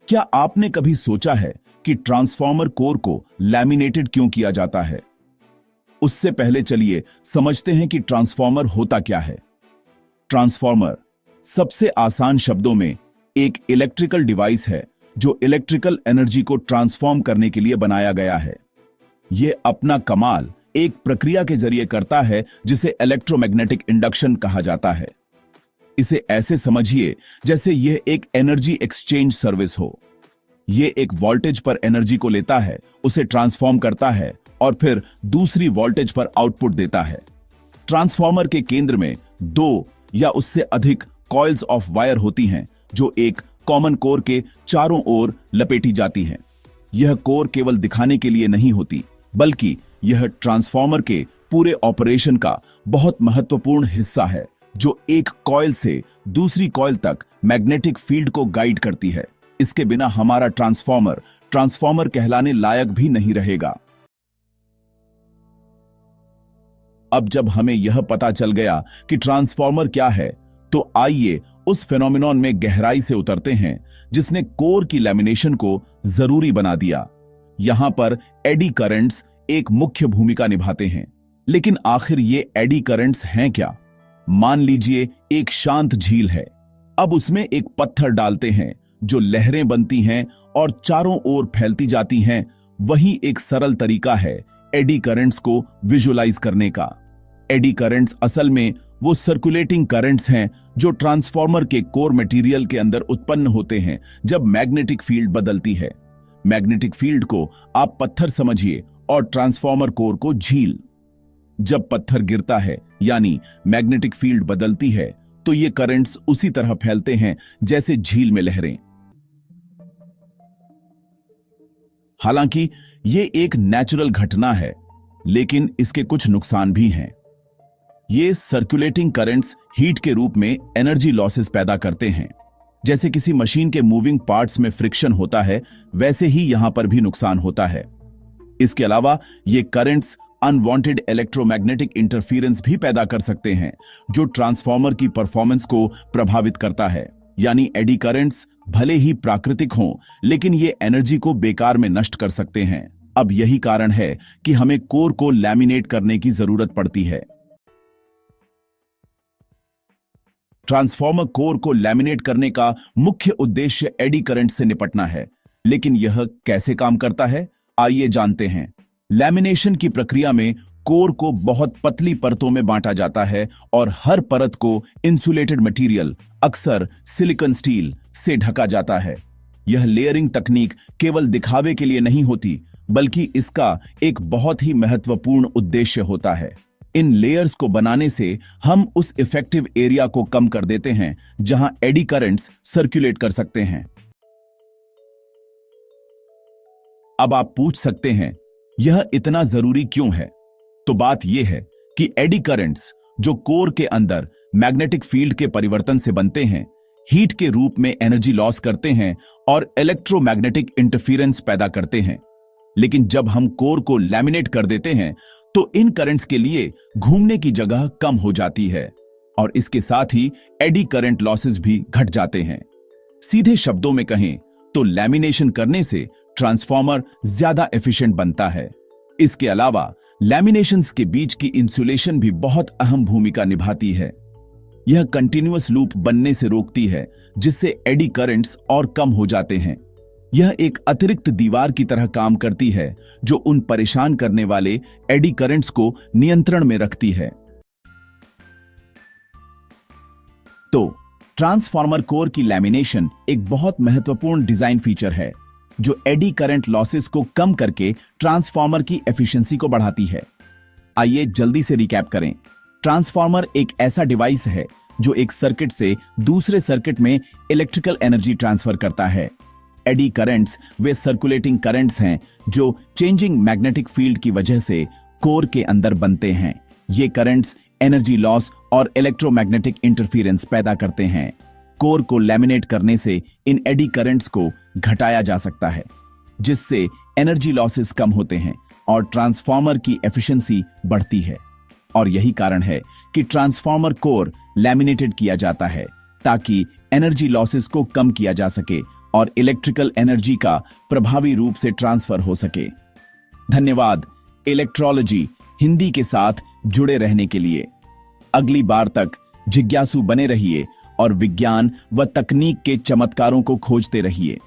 क्या आपने कभी सोचा है कि ट्रांसफॉर्मर कोर को लैमिनेटेड क्यों किया जाता है? उससे पहले चलिए समझते हैं कि ट्रांसफॉर्मर होता क्या है। ट्रांसफॉर्मर सबसे आसान शब्दों में एक इलेक्ट्रिकल डिवाइस है जो इलेक्ट्रिकल एनर्जी को ट्रांसफॉर्म करने के लिए बनाया गया है। यह अपना कमाल एक प्रक्रिया के जरिए करता है जिसे इलेक्ट्रोमैग्नेटिक इंडक्शन कहा जाता है। इसे ऐसे समझिए जैसे यह एक एनर्जी एक्सचेंज सर्विस हो। यह एक वोल्टेज पर एनर्जी को लेता है, उसे ट्रांसफॉर्म करता है और फिर दूसरी वोल्टेज पर आउटपुट देता है। ट्रांसफॉर्मर के केंद्र में 2 या उससे अधिक कॉइल्स ऑफ वायर होती हैं जो एक कॉमन कोर के चारों ओर लपेटी जाती हैं। यह कोर केवल दिखाने के लिए नहीं होती, बल्कि यह ट्रांसफॉर्मर के पूरे ऑपरेशन का बहुत महत्वपूर्ण हिस्सा है, जो एक कॉइल से दूसरी कॉइल तक मैग्नेटिक फील्ड को गाइड करती है। इसके बिना हमारा ट्रांसफॉर्मर कहलाने लायक भी नहीं रहेगा। अब जब हमें यह पता चल गया कि ट्रांसफॉर्मर क्या है, तो आइए उस फेनोमेनॉन में गहराई से उतरते हैं जिसने कोर की लैमिनेशन को जरूरी बना दिया। यहां पर एडी करंट्स एक मुख्य भूमिका निभाते हैं। लेकिन आखिर ये एडी करंट्स हैं क्या? मान लीजिए एक शांत झील है। अब उसमें एक पत्थर डालते हैं जो लहरें बनती हैं और चारों ओर फैलती जाती हैं। वही एक सरल तरीका है एडी करंट्स को विजुलाइज करने का। एडी करंट्स असल में वो सर्कुलेटिंग करंट्स हैं जो ट्रांसफॉर्मर के कोर मटेरियल के अंदर उत्पन्न होते हैं जब मैग्नेटिक फील्ड बदलती है। मैग्नेटिक फील्ड को आप पत्थर समझिए और ट्रांसफॉर्मर कोर को झील। जब पत्थर गिरता है यानी मैग्नेटिक फील्ड बदलती है, तो ये करंट्स उसी तरह फैलते हैं जैसे झील में लहरें। हालांकि ये एक नेचुरल घटना है, लेकिन इसके कुछ नुकसान भी हैं। ये सर्कुलेटिंग करंट्स हीट के रूप में एनर्जी लॉसेस पैदा करते हैं। जैसे किसी मशीन के मूविंग पार्ट्स में फ्रिक्शन होता है, वैसे ही यहां पर भी नुकसान होता है। इसके अलावा ये करंट्स अनवांटेड इलेक्ट्रोमैग्नेटिक इंटरफेरेंस भी पैदा कर सकते हैं, जो ट्रांसफॉर्मर की परफॉर्मेंस को प्रभावित करता है। यानी एडी करंट्स भले ही प्राकृतिक हों, लेकिन ये एनर्जी को बेकार में नष्ट कर सकते हैं। अब यही कारण है कि हमें कोर को लैमिनेट करने की जरूरत पड़ती है। ट्रांसफॉर्मर कोर को लैमिनेट करने का मुख्य उद्देश्य एडी करंट से निपटना है। लेकिन यह कैसे काम करता है, आइए जानते हैं। लैमिनेशन की प्रक्रिया में कोर को बहुत पतली परतों में बांटा जाता है और हर परत को इंसुलेटेड मटेरियल, अक्सर सिलिकॉन स्टील, से ढका जाता है। यह लेयरिंग तकनीक केवल दिखावे के लिए नहीं होती, बल्कि इसका एक बहुत ही महत्वपूर्ण उद्देश्य होता है। इन लेयर्स को बनाने से हम उस इफेक्टिव एरिया को कम कर देते हैं जहां एडी करंट्स सर्कुलेट कर सकते हैं। अब आप पूछ सकते हैं, यह इतना जरूरी क्यों है? तो बात यह है कि एडी करंट्स जो कोर के अंदर मैग्नेटिक फील्ड के परिवर्तन से बनते हैं, हीट के रूप में एनर्जी लॉस करते हैं और इलेक्ट्रोमैग्नेटिक इंटरफेरेंस पैदा करते हैं। लेकिन जब हम कोर को लैमिनेट कर देते हैं, तो इन करंट्स के लिए घूमने की जगह कम हो जाती है और इसके साथ ही एडी करंट लॉसेस भी घट जाते हैं। सीधे शब्दों में कहें तो लैमिनेशन करने से ट्रांसफॉर्मर ज्यादा एफिशिएंट बनता है। इसके अलावा लैमिनेशंस के बीच की इंसुलेशन भी बहुत अहम भूमिका निभाती है। यह कंटिन्यूअस लूप बनने से रोकती है, जिससे एडी करंट्स और कम हो जाते हैं। यह एक अतिरिक्त दीवार की तरह काम करती है जो उन परेशान करने वाले एडी करंट्स को नियंत्रण में रखती है। तो ट्रांसफॉर्मर कोर की लैमिनेशन एक बहुत महत्वपूर्ण डिजाइन फीचर है जो एडी करंट लॉसेस को कम करके ट्रांसफॉर्मर की एफिशिएंसी को बढ़ाती है। आइए जल्दी से रिकैप करें। ट्रांसफॉर्मर एक ऐसा डिवाइस है जो एक सर्किट से दूसरे सर्किट में इलेक्ट्रिकल एनर्जी ट्रांसफर करता है। एडी करंट्स वे सर्कुलेटिंग करंट्स हैं जो चेंजिंग मैग्नेटिक फील्ड की वजह से कोर के अंदर बनते हैं। ये करंट्स एनर्जी लॉस और इलेक्ट्रोमैग्नेटिक इंटरफेरेंस पैदा करते हैं। कोर को लैमिनेट करने से इन एडी करंट्स को घटाया जा सकता है, जिससे एनर्जी लॉसेस कम होते हैं और ट्रांसफॉर्मर की एफिशिएंसी बढ़ती है। और यही कारण है कि ट्रांसफॉर्मर कोर लैमिनेटेड किया जाता है ताकि एनर्जी लॉसेस को कम किया जा सके और इलेक्ट्रिकल एनर्जी का प्रभावी रूप से ट्रांसफर हो सके। धन्यवाद इलेक्ट्रोलॉजी हिंदी के साथ जुड़े रहने के लिए। अगली बार तक जिज्ञासु बने रहिए और विज्ञान व तकनीक के चमत्कारों को खोजते रहिए।